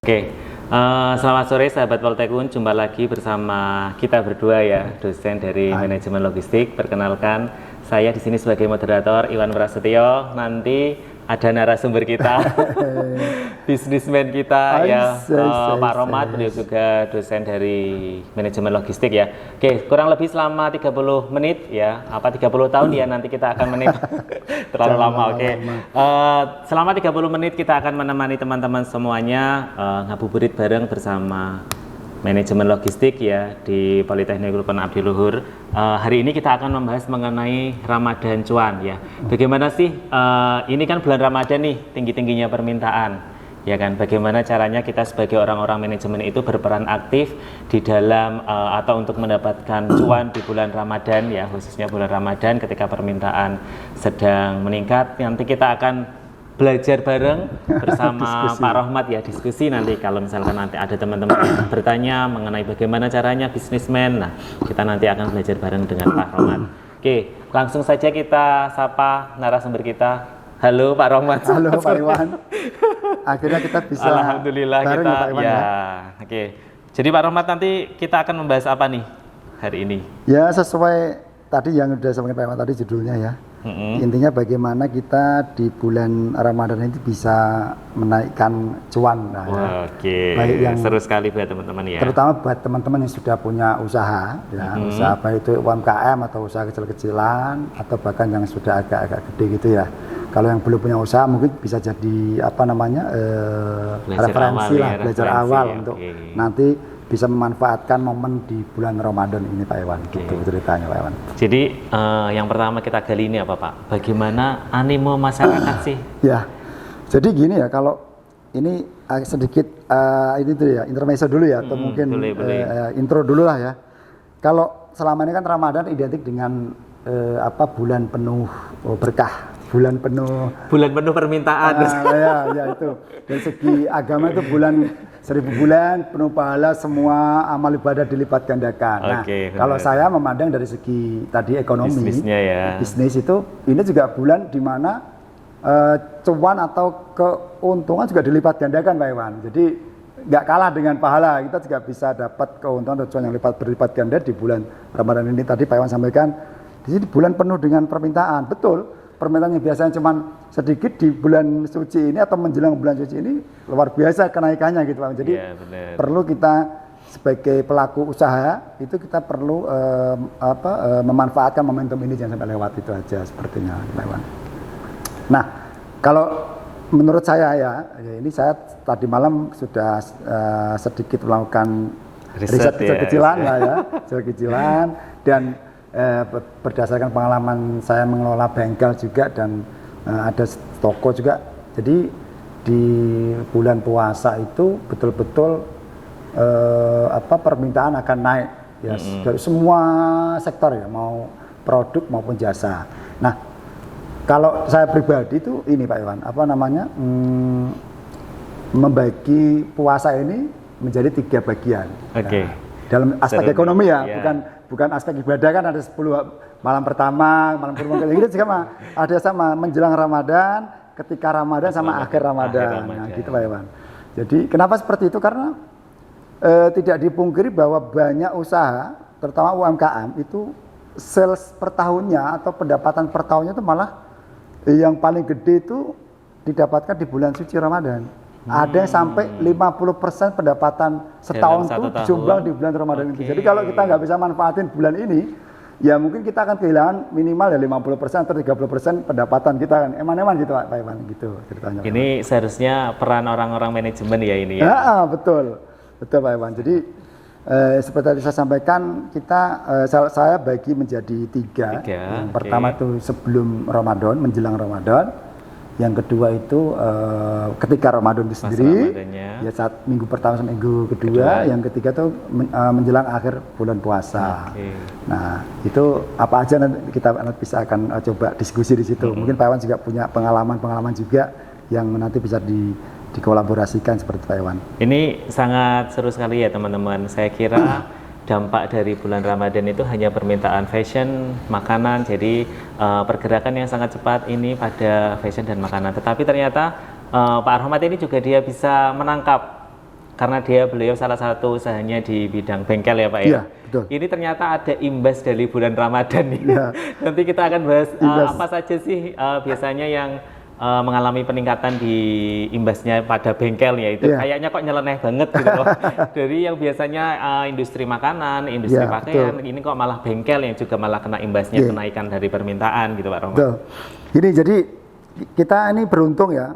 Oke, selamat sore sahabat Poltekun. Jumpa lagi bersama kita berdua ya, dosen dari manajemen logistik. Perkenalkan, saya di sini sebagai moderator Iwan Prasetyo. Nanti ada narasumber kita, bisnismen kita Pak Romat, beliau juga dosen dari manajemen logistik ya. Oke, kurang lebih selama 30 menit ya, apa 30 tahun ya, nanti kita akan terlalu lama. Oke. Selama 30 menit kita akan menemani teman-teman semuanya ngabuburit bareng bersama manajemen logistik ya di Politeknik Lulupan Abdiluhur. Hari ini kita akan membahas mengenai Ramadan cuan ya. Bagaimana sih ini kan bulan Ramadan nih, tinggi-tingginya permintaan ya kan. Bagaimana caranya kita sebagai orang-orang manajemen itu berperan aktif di dalam atau untuk mendapatkan cuan di bulan Ramadan ya, khususnya bulan Ramadan ketika permintaan sedang meningkat. Nanti kita akan belajar bareng bersama Pak Rohmat ya, diskusi nanti kalau misalkan nanti ada teman-teman yang bertanya mengenai bagaimana caranya bisnismen. Nah, kita nanti akan belajar bareng dengan Pak Rohmat. Oke, langsung saja kita sapa narasumber kita. Halo Pak Rohmat. Halo Pak Iwan. Akhirnya kita bisa Alhamdulillah bareng kita ya Pak Iwan ya. Oke. Jadi Pak Rohmat, nanti kita akan membahas apa nih hari ini? Ya sesuai tadi yang sudah sampaikan Pak Iwan tadi judulnya ya. Intinya bagaimana kita di bulan Ramadan ini bisa menaikkan cuan. Nah, Oke, baik yang seru sekali buat teman-teman ya. Terutama buat teman-teman yang sudah punya usaha, ya, usaha baik itu UMKM atau usaha kecil-kecilan atau bahkan yang sudah agak-agak gede gitu ya. Kalau yang belum punya usaha mungkin bisa jadi apa namanya referensi lah, belajar awal untuk nanti bisa memanfaatkan momen di bulan Ramadan ini Pak Iwan. Gitu ceritanya Pak Iwan. Jadi yang pertama kita gali ini apa Pak? Bagaimana animo masyarakat sih? Ya, jadi gini ya, kalau ini sedikit ini tuh ya, intermezzo dulu ya, atau mungkin intro dulu lah ya. Kalau selama ini kan Ramadan identik dengan bulan penuh berkah, bulan penuh permintaan. Ya itu. Dari segi agama itu bulan 1000 bulan penuh pahala, semua amal ibadah dilipat gandakan. Nah, kalau saya memandang dari segi tadi ekonomi, bisnis itu ini juga bulan di mana cuan atau keuntungan juga dilipat gandakan Pak Iwan. Jadi nggak kalah dengan pahala, kita juga bisa dapat keuntungan atau cuan yang berlipat ganda di bulan Ramadan ini. Tadi Pak Iwan sampaikan di sini bulan penuh dengan permintaan. Betul. Permintaan yang biasanya cuma sedikit di bulan suci ini atau menjelang bulan suci ini luar biasa kenaikannya gitu Pak. Jadi perlu kita sebagai pelaku usaha itu kita perlu memanfaatkan momentum ini, jangan sampai lewat, itu aja sepertinya Pak Iwan. Nah, kalau menurut saya ya ini saya tadi malam sudah sedikit melakukan riset kecil-kecilan lah ya, kecil-kecilan, dan berdasarkan pengalaman saya mengelola bengkel juga dan ada toko juga. Jadi di bulan puasa itu betul-betul permintaan akan naik ya, dari semua sektor ya, mau produk maupun jasa. Nah, kalau saya pribadi itu ini Pak Iwan, membagi puasa ini menjadi 3 bagian. Nah, dalam aspek ekonomi ya, bukan aspek ibadah kan ada 10 malam pertama, malam kedua, gitu juga ada sama menjelang Ramadan, ketika Ramadan sama akhir Ramadan. Nah, gitu Pak Iwan. Jadi kenapa seperti itu? Karena tidak dipungkiri bahwa banyak usaha, terutama UMKM itu sales per tahunnya atau pendapatan per tahunnya itu malah yang paling gede itu didapatkan di bulan suci Ramadan. Ada yang sampai 50% pendapatan setahun itu disumbang di bulan Ramadan itu. Jadi kalau kita nggak bisa manfaatin bulan ini, ya mungkin kita akan kehilangan minimal ya 50% atau 30% pendapatan kita kan. Eman-eman gitu Pak Iwan, gitu ceritanya. Ini seharusnya peran orang-orang manajemen ya ini ya. Ya, betul Pak Iwan. Jadi seperti tadi saya sampaikan, saya bagi menjadi 3. Yang pertama itu sebelum Ramadan, menjelang Ramadan. Yang kedua itu ketika Ramadan itu sendiri, ya saat minggu pertama sampai minggu kedua. Yang ketiga itu menjelang akhir bulan puasa. Nah, itu apa aja nanti kita bisa akan coba diskusi di situ. Mungkin Pak Iwan juga punya pengalaman juga yang nanti bisa dikolaborasikan seperti Pak Iwan. Ini sangat seru sekali ya teman-teman. Saya kira dampak dari bulan Ramadan itu hanya permintaan fashion, makanan, jadi pergerakan yang sangat cepat ini pada fashion dan makanan. Tetapi ternyata Pak Rohmat ini juga dia bisa menangkap karena beliau salah satu usahanya di bidang bengkel ya Pak ya. Iya, betul. Ini ternyata ada imbas dari bulan Ramadan nih. Ya. Nanti kita akan bahas apa saja sih biasanya yang mengalami peningkatan di imbasnya pada bengkelnya itu. Kayaknya kok nyeleneh banget gitu loh. Dari yang biasanya industri makanan, industri pakaian, ini kok malah bengkel yang juga malah kena imbasnya kenaikan dari permintaan gitu Pak Roman. Betul. Ini jadi kita ini beruntung ya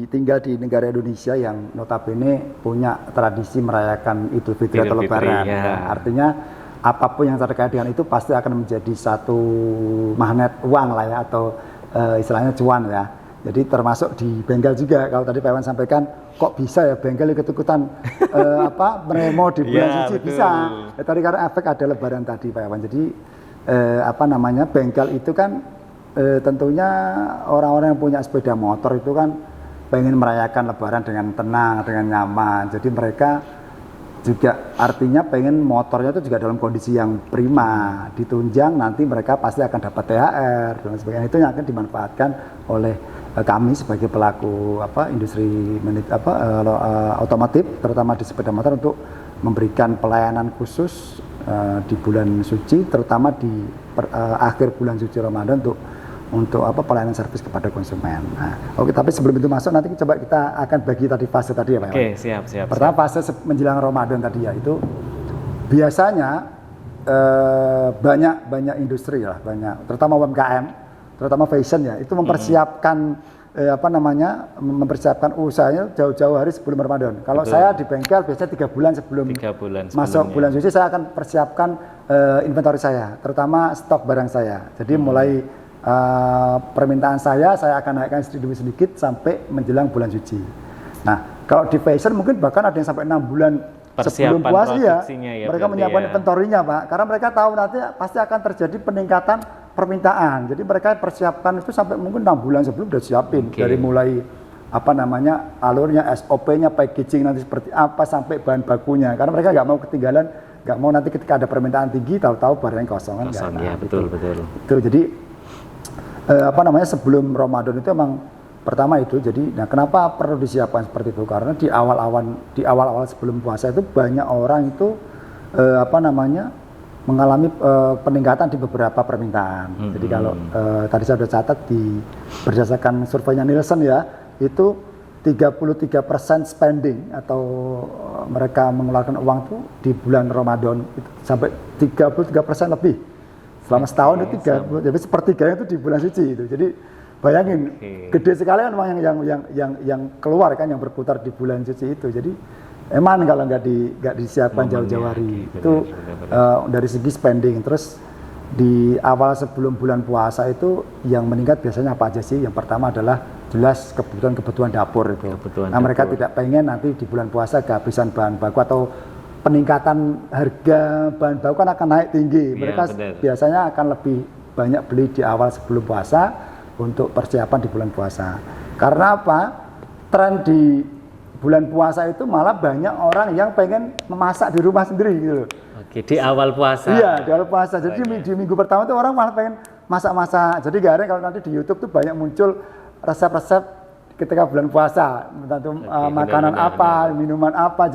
tinggal di negara Indonesia yang notabene punya tradisi merayakan Idul Fitri atau Lebaran. Ya. Artinya apapun yang terkait dengan itu pasti akan menjadi satu magnet uang lah ya, atau istilahnya cuan ya. Jadi termasuk di bengkel juga. Kalau tadi Pak Iwan sampaikan, kok bisa ya bengkel ikut-ikutan meremo di bulan suci? Bisa. Ya, tadi karena efek ada Lebaran tadi Pak Iwan. Jadi bengkel itu kan tentunya orang-orang yang punya sepeda motor itu kan pengen merayakan Lebaran dengan tenang, dengan nyaman. Jadi mereka juga artinya pengen motornya itu juga dalam kondisi yang prima, ditunjang, nanti mereka pasti akan dapat THR dan sebagainya. Itu yang akan dimanfaatkan oleh kami sebagai pelaku industri otomotif, terutama di sepeda motor, untuk memberikan pelayanan khusus di bulan suci, terutama di akhir bulan suci Ramadan untuk pelayanan servis kepada konsumen. Nah, oke, tapi sebelum itu masuk nanti coba kita akan bagi tadi fase tadi ya Pak. Oke, siap. Pertama fase menjelang Ramadan tadi ya, itu biasanya banyak industri lah, terutama UMKM, terutama fashion ya, itu mempersiapkan mempersiapkan usahanya jauh-jauh hari sebelum Ramadan. Kalau saya di bengkel biasanya 3 bulan sebelum masuk bulan suci, saya akan persiapkan inventory saya, terutama stok barang saya. Jadi mulai permintaan saya akan naikkan sedikit sampai menjelang bulan suci. Nah, kalau di fashion mungkin bahkan ada yang sampai 6 bulan sebelum puasa ya, mereka menyiapkan inventorinya Pak, karena mereka tahu nanti pasti akan terjadi peningkatan permintaan. Jadi mereka persiapkan itu sampai mungkin 6 bulan sebelum udah siapin, dari mulai alurnya, SOP-nya, packaging nanti seperti apa, sampai bahan bakunya, karena mereka nggak mau ketinggalan, nggak mau nanti ketika ada permintaan tinggi tahu-tahu barangnya kosong kan. Ya, betul. Itu jadi sebelum Ramadan itu emang pertama itu. Jadi kenapa perlu disiapkan seperti itu? Karena di awal-awal sebelum puasa itu banyak orang itu mengalami peningkatan di beberapa permintaan. Jadi kalau tadi saya sudah catat berdasarkan surveinya Nielsen ya, itu 33% spending atau mereka mengeluarkan uang itu di bulan Ramadan itu sampai 33% lebih. Selama setahun itu 30, jadi sepertiganya itu di bulan suci itu. Jadi bayangin, gede sekali kan uang yang keluar kan, yang berputar di bulan suci itu. Jadi emang kalau nggak disiapkan jauh-jauh hari itu dari segi spending. Terus di awal sebelum bulan puasa itu yang meningkat biasanya apa aja sih? Yang pertama adalah jelas kebutuhan dapur itu. Mereka tidak pengen nanti di bulan puasa kehabisan bahan baku atau peningkatan harga bahan baku kan akan naik tinggi. Mereka biasanya akan lebih banyak beli di awal sebelum puasa untuk persiapan di bulan puasa. Karena apa? Tren di bulan puasa itu malah banyak orang yang pengen memasak di rumah sendiri gitu loh. Oke, di awal puasa. Iya, di awal puasa. Jadi di minggu pertama itu orang malah pengen masak-masak. Jadi gak ada, kalau nanti di YouTube tuh banyak muncul resep-resep ketika bulan puasa, tentu makanan apa, minuman apa.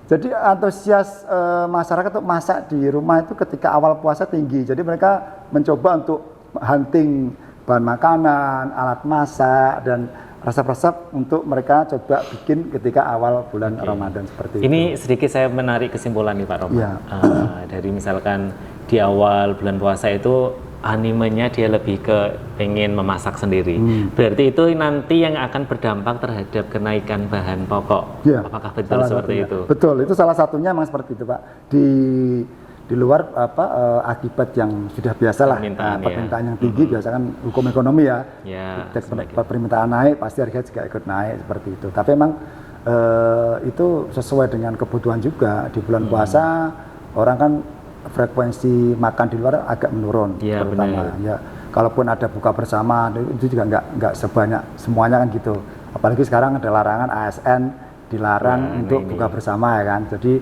Jadi antusias masyarakat untuk masak di rumah itu ketika awal puasa tinggi. Jadi mereka mencoba untuk hunting bahan makanan, alat masak, dan resep-resep untuk mereka coba bikin ketika awal bulan Ramadan seperti itu. Ini sedikit saya menarik kesimpulan nih Pak Roman. Dari misalkan di awal bulan puasa itu animenya dia lebih ke pengen memasak sendiri. Berarti itu nanti yang akan berdampak terhadap kenaikan bahan pokok. Apakah betul seperti itu? Betul, itu salah satunya memang seperti itu Pak. Di luar akibat yang sudah biasa lah, permintaan yang tinggi, biasa kan hukum ekonomi ya. Permintaan naik pasti harga juga ikut naik seperti itu. Tapi memang itu sesuai dengan kebutuhan juga. Di bulan puasa orang kan frekuensi makan di luar agak menurun, terutama ya. Kalaupun ada buka bersama itu juga nggak sebanyak semuanya kan gitu. Apalagi sekarang ada larangan ASN, dilarang untuk buka bersama ya kan. Jadi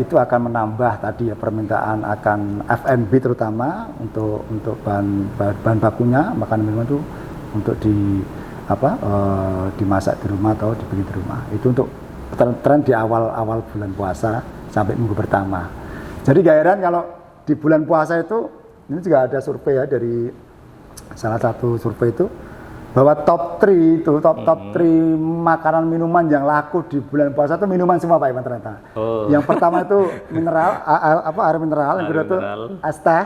itu akan menambah tadi ya permintaan akan F&B, terutama untuk bahan bakunya, makanan minuman itu untuk dimasak di rumah atau dibikin di rumah. Itu untuk tren di awal bulan puasa sampai minggu pertama. Jadi gak heran kalau di bulan puasa itu, ini juga ada survei ya dari salah satu survei itu, bahwa top 3 makanan minuman yang laku di bulan puasa itu minuman semua Pak Iwan ternyata. Yang pertama itu mineral, air mineral, yang kedua itu es teh,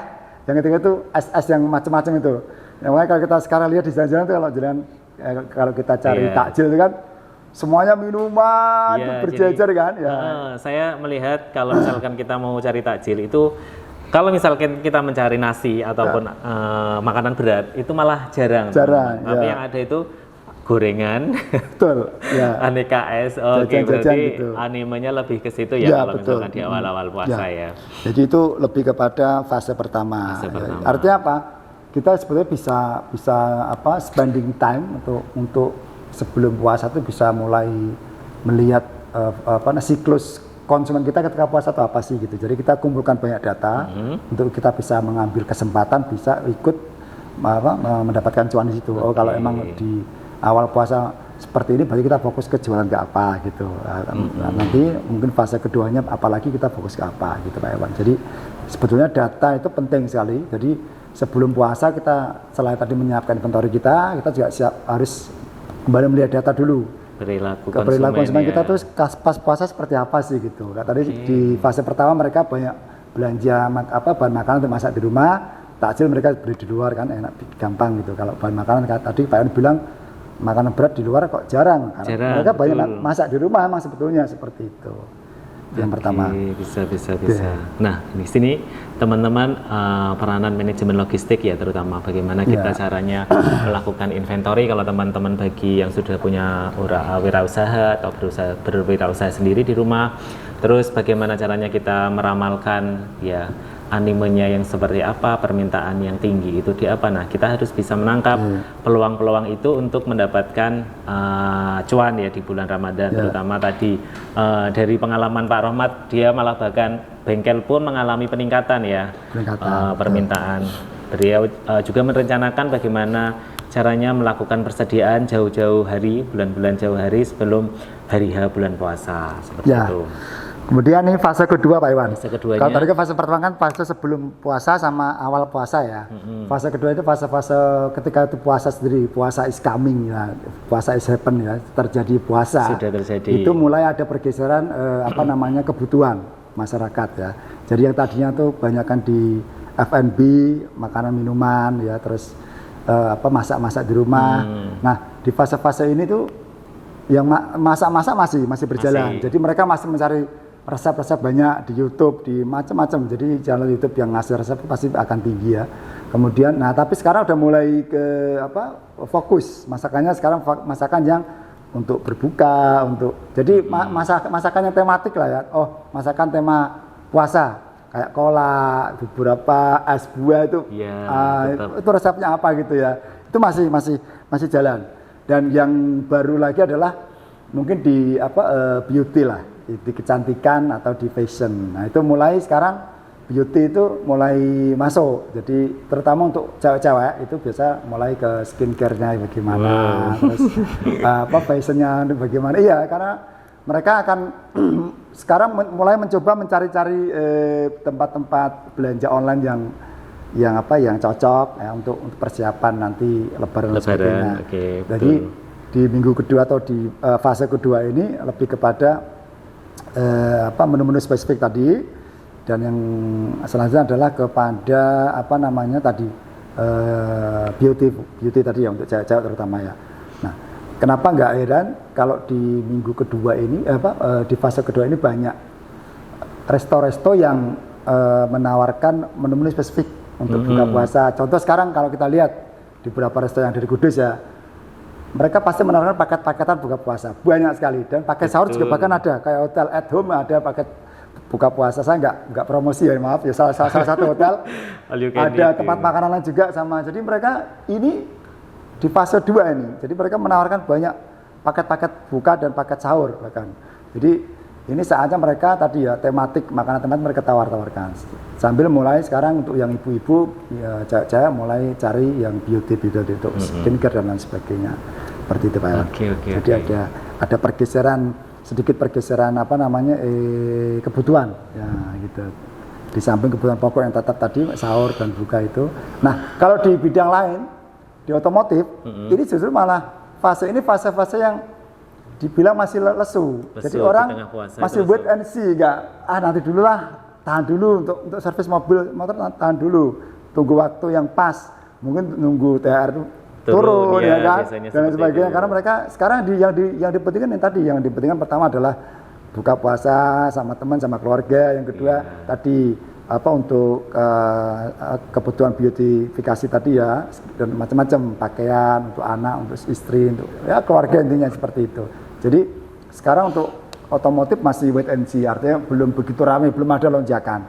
yang ketiga itu es yang macam-macam itu. Yang makanya kalau kita sekarang lihat di jalan-jalan itu kalau kita cari takjil itu kan semuanya minuman berjejer kan ya. Saya melihat kalau misalkan kita mau cari takjil itu, kalau misalkan kita mencari nasi ataupun makanan berat itu malah jarang. Tapi yang ada itu gorengan, betul, ya. Aneka es. Oke, berarti gitu. Animenya lebih ke situ ya, kalau betul. Misalkan di awal-awal puasa ya. Jadi itu lebih kepada fase pertama. Artinya apa? Kita sebetulnya bisa spending time untuk sebelum puasa itu bisa mulai melihat siklus konsumen kita ketika puasa itu apa sih gitu. Jadi kita kumpulkan banyak data untuk kita bisa mengambil kesempatan bisa ikut mendapatkan cuan di situ. Kalau emang di awal puasa seperti ini berarti kita fokus ke jualan ke apa gitu. Nanti mungkin fase keduanya apalagi kita fokus ke apa gitu Pak Iwan. Jadi sebetulnya data itu penting sekali. Jadi sebelum puasa kita selain tadi menyiapkan inventory kita juga harus kembali melihat data dulu. Perilaku konsumen kita terus pas puasa seperti apa sih gitu. Nah, tadi di fase pertama mereka banyak belanja bahan makanan untuk masak di rumah, takjil mereka beli di luar kan enak gampang gitu. Kalau bahan makanan tadi Pak Iwan bilang makanan berat di luar kok jarang mereka banyak masak di rumah emang sebetulnya seperti itu. Yang pertama. Bisa. Nah, di sini teman-teman peranan manajemen logistik ya, terutama bagaimana kita caranya melakukan inventory kalau teman-teman bagi yang sudah punya wirausaha atau berwirausaha sendiri di rumah. Terus bagaimana caranya kita meramalkan ya animenya yang seperti apa, permintaan yang tinggi itu di apa. Nah, kita harus bisa menangkap peluang-peluang itu untuk mendapatkan cuan ya di bulan Ramadan. Terutama tadi dari pengalaman Pak Rohmat, dia malah bahkan bengkel pun mengalami peningkatan ya permintaan. Beliau juga merencanakan bagaimana caranya melakukan persediaan jauh-jauh hari, bulan-bulan jauh hari sebelum hari H bulan puasa seperti itu. Kemudian ini fase kedua Pak Iwan. Fase keduanya. Kalau tadi fase pertama kan fase sebelum puasa sama awal puasa ya. Fase kedua itu fase-fase ketika itu puasa sendiri, puasa is coming ya, puasa is happen ya, terjadi puasa. Sudah terjadi. Itu mulai ada pergeseran kebutuhan masyarakat ya. Jadi yang tadinya tuh banyakkan di F&B, makanan minuman ya, terus masak-masak di rumah. Nah, di fase-fase ini tuh yang masak-masak masih berjalan. Jadi mereka masih mencari resep-resep banyak di YouTube, di macam-macam. Jadi channel YouTube yang ngasih resep pasti akan tinggi ya. Kemudian, tapi sekarang udah mulai ke fokus masakannya sekarang masakan yang untuk berbuka, jadi masakannya tematik lah ya. Masakan tema puasa kayak kolak, beberapa es buah itu, itu resepnya apa gitu ya. Itu masih jalan. Dan yang baru lagi adalah mungkin di beauty lah. Di kecantikan atau di fashion. Nah, itu mulai sekarang beauty itu mulai masuk. Jadi terutama untuk cewek-cewek itu biasa mulai ke skincare-nya bagaimana, terus fashionnya bagaimana. Iya, karena mereka akan sekarang mulai mencoba mencari-cari tempat-tempat belanja online yang cocok ya, untuk persiapan nanti Lebaran. Jadi di minggu kedua atau di fase kedua ini lebih kepada menu-menu spesifik tadi, dan yang selanjutnya adalah kepada beauty tadi ya, untuk cewek-cewek terutama ya. Nah, kenapa nggak heran kalau di minggu kedua ini di fase kedua ini banyak resto-resto yang menawarkan menu-menu spesifik untuk buka puasa. Contoh sekarang kalau kita lihat di beberapa resto yang dari Kudus ya, mereka pasti menawarkan paket-paketan buka puasa banyak sekali, dan paket sahur juga bahkan ada, kayak hotel at home ada paket buka puasa. Saya nggak promosi ya, maaf ya, salah satu hotel ada tempat makanan lain juga sama. Jadi mereka ini di fase 2 ini, jadi mereka menawarkan banyak paket-paket buka dan paket sahur bahkan. Jadi ini saatnya mereka tadi ya tematik, makanan tematik mereka tawarkan. Sambil mulai sekarang untuk yang ibu-ibu ya, cewek-cewek mulai cari yang beauty untuk skincare dan lain sebagainya. Seperti itu Pak. Jadi ada pergeseran sedikit pergeseran kebutuhan ya gitu. Di samping kebutuhan pokok yang tetap tadi sahur dan buka itu. Nah, kalau di bidang lain di otomotif ini justru malah fase yang dibilang masih lesu. Jadi orang masih wait and see, enggak nanti dulu lah, tahan dulu untuk servis motor tahan dulu, tunggu waktu yang pas, mungkin nunggu THR turun ya kan dan sebagainya. Karena mereka sekarang yang dipentingkan yang dipentingkan pertama adalah buka puasa sama teman sama keluarga, yang kedua tadi untuk kebutuhan beautifikasi tadi ya, dan macam-macam pakaian untuk anak, untuk istri, untuk ya keluarga, intinya seperti itu. Jadi sekarang untuk otomotif masih wait and see, artinya belum begitu ramai, belum ada lonjakan,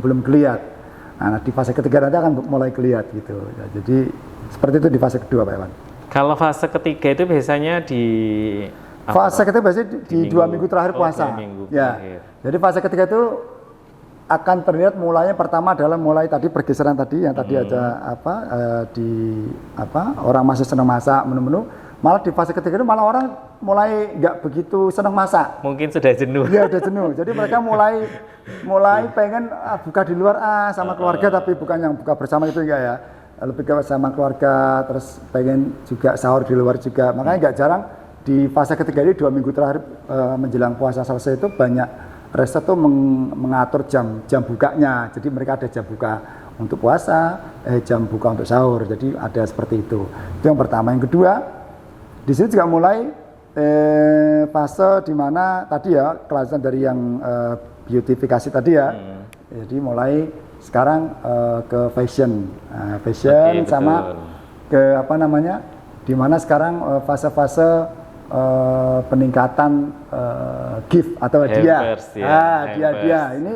belum kelihatan. Nah, di fase ketiga nanti akan mulai kelihatan gitu. Ya, jadi seperti itu di fase kedua, Pak Iwan. Kalau fase ketiga itu biasanya fase ketiga biasanya di 2 minggu terakhir puasa. Jadi fase ketiga itu akan terlihat mulainya, pertama adalah mulai tadi pergeseran tadi yang tadi ada orang masih senang masak menu-menu, malah di fase ketiga itu malah orang mulai nggak begitu senang masak. Mungkin sudah jenuh. Iya, sudah jenuh. Jadi mereka mulai pengen buka di luar sama keluarga, tapi bukan yang buka bersama itu enggak ya. Lebih ke sama keluarga, terus pengen juga sahur di luar juga. Makanya nggak jarang di fase ketiga ini 2 minggu terakhir menjelang puasa selesai itu banyak restoran tuh mengatur jam bukanya. Jadi mereka ada jam buka untuk puasa, jam buka untuk sahur. Jadi ada seperti itu. Itu yang pertama. Yang kedua, di sini juga mulai fase di mana tadi ya kelanjutan dari yang beautifikasi tadi ya. Jadi mulai sekarang ke fashion sama ke di mana sekarang fase-fase peningkatan gift atau hadiah. Hadiah ini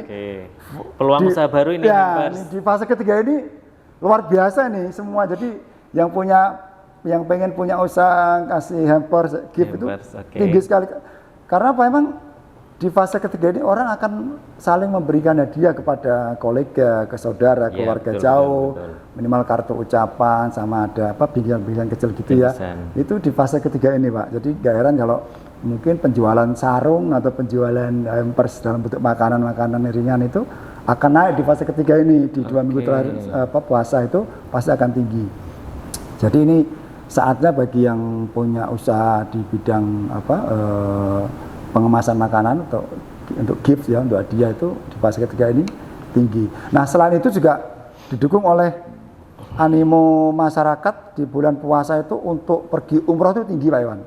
peluang usaha baru ini. Ini di fase ketiga ini luar biasa nih semua. Jadi yang pengen punya usaha kasih hampers gift itu tinggi sekali. Karena apa, emang di fase ketiga ini orang akan saling memberikan hadiah kepada kolega, ke saudara, keluarga jauh, minimal kartu ucapan sama ada bingkisan kecil gitu ya. Itu di fase ketiga ini, Pak. Jadi gak heran kalau mungkin penjualan sarung atau penjualan hampers dalam bentuk makanan ringan itu akan naik di fase ketiga ini. Di 2 minggu terakhir puasa itu pasti akan tinggi. Jadi ini saatnya bagi yang punya usaha di bidang pengemasan makanan untuk gift ya, untuk hadiah itu di fase ketiga ini tinggi. Nah, selain itu juga didukung oleh animo masyarakat di bulan puasa itu untuk pergi umroh itu tinggi, Pak Iwan.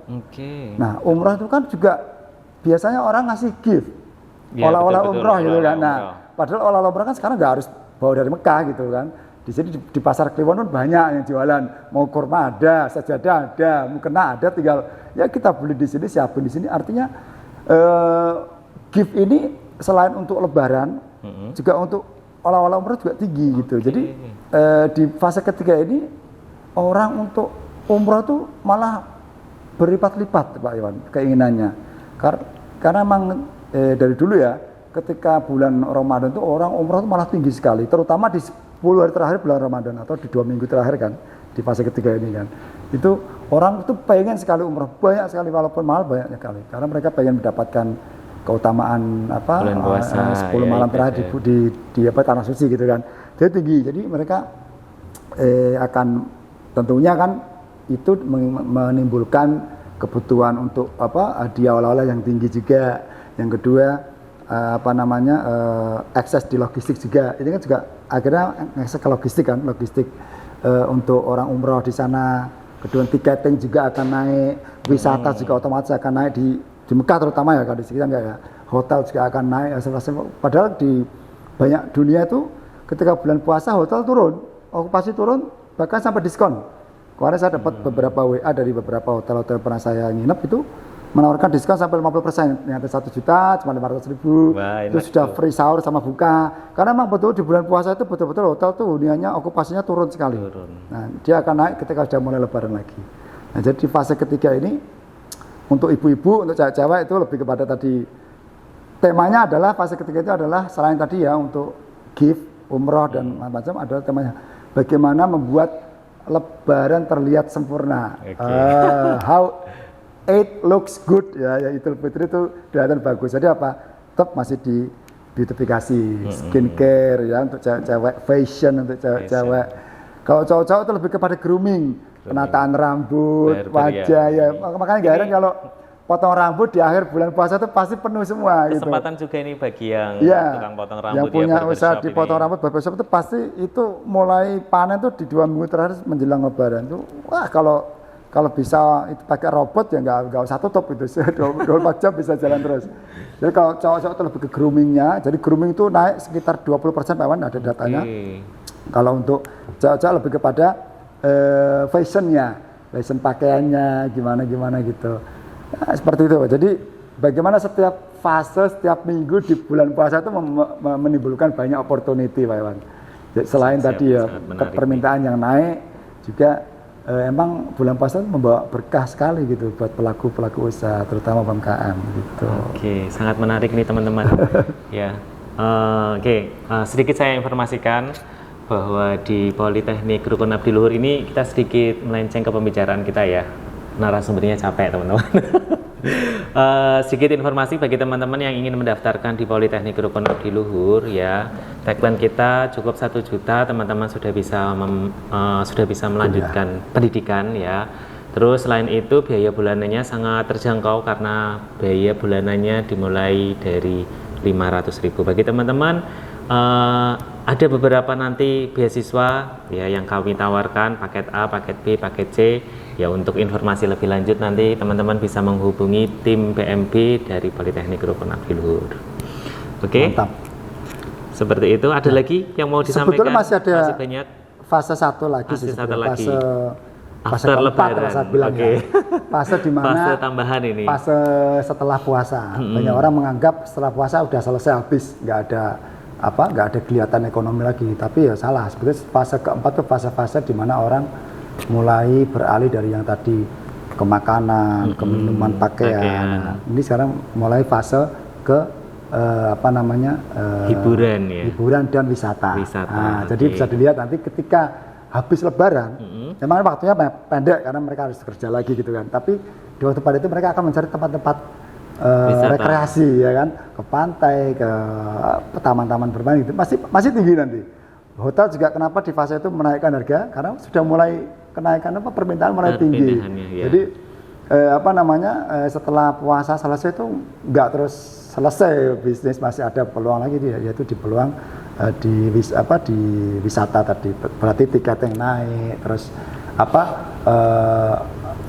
Nah, umroh itu kan juga biasanya orang ngasih gift, olah-olah umroh gitu kan. Nah, padahal olah-olah umroh kan sekarang nggak harus bawa dari Mekah gitu kan. Di sini di pasar Kliwon pun banyak yang jualan, mau kurma ada, sajadah ada, mukena ada, tinggal ya kita beli di sini, siapin di sini. Artinya gift ini selain untuk lebaran juga untuk olah-olah umroh juga tinggi gitu. Jadi di fase ketiga ini orang untuk umroh itu malah berlipat-lipat, Pak Iwan, keinginannya. Karena memang dari dulu ya, ketika bulan Ramadan itu orang umroh itu malah tinggi sekali, terutama di 10 hari terakhir bulan Ramadan atau di 2 minggu terakhir kan, di fase ketiga ini kan. Itu orang itu pengen sekali umroh, banyak sekali, walaupun mahal banyak sekali, karena mereka pengen mendapatkan keutamaan 10 malam terakhir di tanah suci gitu kan. Jadi tinggi. Jadi mereka akan tentunya kan itu menimbulkan kebutuhan untuk hadiah olah-olah yang tinggi juga. Yang kedua akses di logistik juga. Ini kan juga akhirnya akses ke logistik kan, untuk orang umroh di sana. Kedua tiketing juga akan naik, wisata juga otomatis akan naik di Mekah terutama ya, kalau di sekitar enggak ya. Hotel juga akan naik, padahal di banyak dunia itu ketika bulan puasa hotel turun, okupasi turun, bahkan sampai diskon. Kemarin saya dapat beberapa WA dari beberapa hotel-hotel pernah saya nginep itu menawarkan diskon sampai 50%, yang ada 1 juta cuma 500.000. Itu sudah free sahur sama buka. Karena memang betul di bulan puasa itu betul-betul hotel tuh huniannya okupasinya turun sekali. Nah, dia akan naik ketika sudah mulai lebaran lagi. Nah, jadi di fase ketiga ini untuk ibu-ibu, untuk cewek-cewek itu lebih kepada tadi temanya adalah fase ketiga itu adalah selain tadi ya untuk gift, umroh dan macam adalah temanya bagaimana membuat lebaran terlihat sempurna. it looks good ya Idul Fitri itu kelihatan bagus. Jadi apa? Tetap masih di beautifikasi, skincare ya untuk cewek-cewek, fashion untuk cewek-cewek. Kalau cowok-cowok itu lebih kepada grooming, penataan rambut, wajah ya. Makanya nggak heran kalau potong rambut di akhir bulan puasa itu pasti penuh semua. Kesempatan gitu. Juga ini bagi yang tukang potong rambut, yang punya usaha dipotong rambut barbershop itu pasti itu mulai panen tuh di 2 minggu terakhir menjelang Lebaran tuh. Wah kalau bisa itu pakai robot ya nggak usah tutup itu 24 jam bisa jalan terus. Jadi kalau cowok-cowok itu lebih ke groomingnya, jadi grooming itu naik sekitar 20% Pak Wan, ada datanya. Kalau untuk cowok-cowok lebih kepada fashionnya, fashion pakaiannya gimana gitu. Nah, seperti itu. Jadi bagaimana setiap fase, setiap minggu di bulan puasa itu menimbulkan banyak opportunity Pak Iwan. Selain tadi ya permintaan yang naik, juga emang bulan puasa membawa berkah sekali gitu buat pelaku usaha, terutama UMKM gitu. Oke, sangat menarik nih teman-teman. Ya, sedikit saya informasikan bahwa di Politeknik Rukun Abdi Luhur ini kita sedikit melenceng ke pembicaraan kita ya. Narasumbernya capek teman-teman. Sedikit informasi bagi teman-teman yang ingin mendaftarkan di Politeknik Rukun Abdi Luhur ya. Tagline kita cukup 1 juta, teman-teman sudah bisa melanjutkan pendidikan ya. Terus selain itu biaya bulanannya sangat terjangkau karena biaya bulanannya dimulai dari 500.000. Bagi teman-teman ada beberapa nanti beasiswa ya yang kami tawarkan, paket A, paket B, paket C. Ya untuk informasi lebih lanjut nanti teman-teman bisa menghubungi tim PMB dari Politeknik Rukun Abdi Luhur. Oke. Mantap. Seperti itu. Ada lagi yang mau disampaikan? Sebetulnya masih ada banyak. Fase 1 lagi fase sih. Fase keempat kalau saya bilang ya. Fase di mana? Fase tambahan ini. Fase setelah puasa. Banyak orang menganggap setelah puasa udah selesai habis, nggak ada kelihatan ekonomi lagi. Tapi ya salah. Sebetulnya fase keempat itu fase-fase di mana orang mulai beralih dari yang tadi ke makanan, ke minuman, pakaian. Nah, ini sekarang mulai fase ke hiburan dan wisata. Nah, jadi bisa dilihat nanti ketika habis Lebaran, memang waktunya pendek karena mereka harus kerja lagi gitu kan. Tapi di waktu pada itu mereka akan mencari tempat-tempat rekreasi ya kan, ke pantai, ke taman-taman bermain gitu. Masih tinggi nanti. Hotel juga kenapa di fase itu menaikkan harga karena sudah mulai kenaikan permintaan mulai tinggi. Ya. Jadi setelah puasa selesai itu nggak terus selesai bisnis, masih ada peluang lagi yaitu di peluang di wisata tadi. Berarti tiket yang naik, terus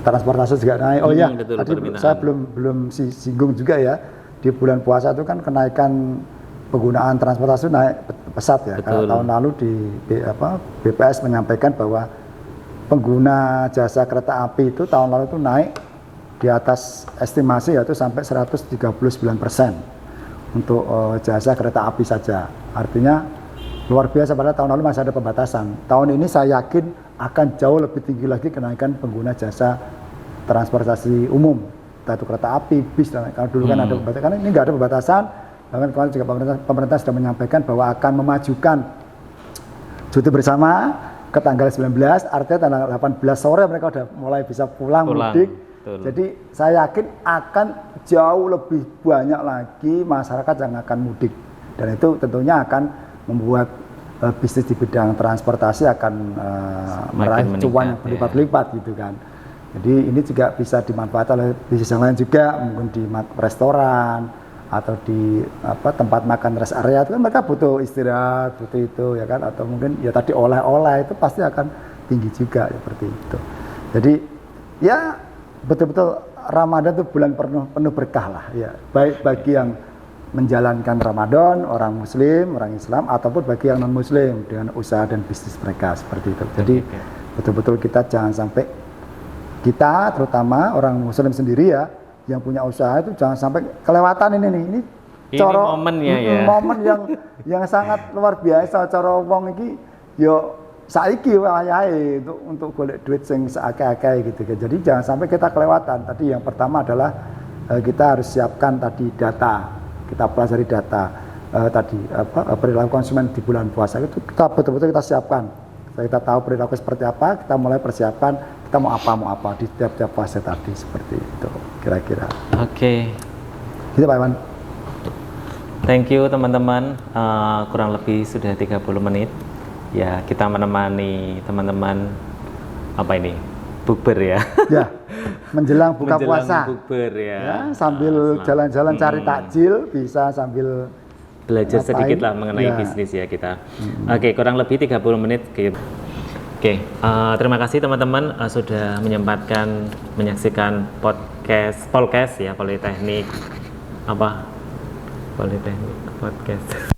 transportasi juga naik. Oh ya, tadi saya belum singgung juga ya, di bulan puasa itu kan kenaikan penggunaan transportasi naik pesat ya. Karena tahun lalu di BPS menyampaikan bahwa pengguna jasa kereta api itu tahun lalu itu naik di atas estimasi yaitu sampai 139% untuk jasa kereta api saja. Artinya luar biasa, pada tahun lalu masih ada pembatasan. Tahun ini saya yakin akan jauh lebih tinggi lagi kenaikan pengguna jasa transportasi umum, entah itu kereta api, bis, dan kalau dulu kan ada pembatasan, karena ini nggak ada pembatasan. Bahkan kemarin juga pemerintah sudah menyampaikan bahwa akan memajukan cuti bersama ke tanggal 19, artinya tanggal 18 sore mereka udah mulai bisa pulang. Mudik. Betul. Jadi saya yakin akan jauh lebih banyak lagi masyarakat yang akan mudik, dan itu tentunya akan membuat bisnis di bidang transportasi akan meraih cuan berlipat-lipat gitu kan. Jadi ini juga bisa dimanfaatkan oleh bisnis yang lain juga, mungkin di restoran atau di tempat makan rest area itu kan mereka butuh istirahat, butuh itu ya kan, atau mungkin ya tadi oleh-oleh itu pasti akan tinggi juga seperti itu. Jadi ya betul-betul Ramadan itu bulan penuh berkah lah ya, baik bagi yang menjalankan Ramadan, orang Muslim, orang Islam, ataupun bagi yang non Muslim dengan usaha dan bisnis mereka seperti itu. Jadi betul-betul kita jangan sampai, kita terutama orang Muslim sendiri ya, yang punya usaha itu jangan sampai kelewatan ini momennya ya. Momen yang sangat luar biasa. Cara wong iki yo saiki wayahe untuk golek duit sing seakeh-akeh gitu. Jadi jangan sampai kita kelewatan. Tadi yang pertama adalah kita harus siapkan tadi data. Kita pelajari data perilaku konsumen di bulan puasa itu kita betul-betul kita siapkan. Kita tahu perilaku seperti apa, kita mulai persiapan, kita mau apa di tiap-tiap fase tadi seperti itu kira-kira. Oke. Gitu Pak Iwan. Thank you teman-teman, kurang lebih sudah 30 menit ya kita menemani teman-teman apa ini bukber ya. Ya, menjelang buka puasa. Bukber ya. Sambil jalan-jalan cari takjil, bisa sambil belajar sedikit lah mengenai bisnis ya kita. Oke, kurang lebih 30 menit. Oke, terima kasih teman-teman sudah menyempatkan menyaksikan podcast ya Politeknik Politeknik Podcast.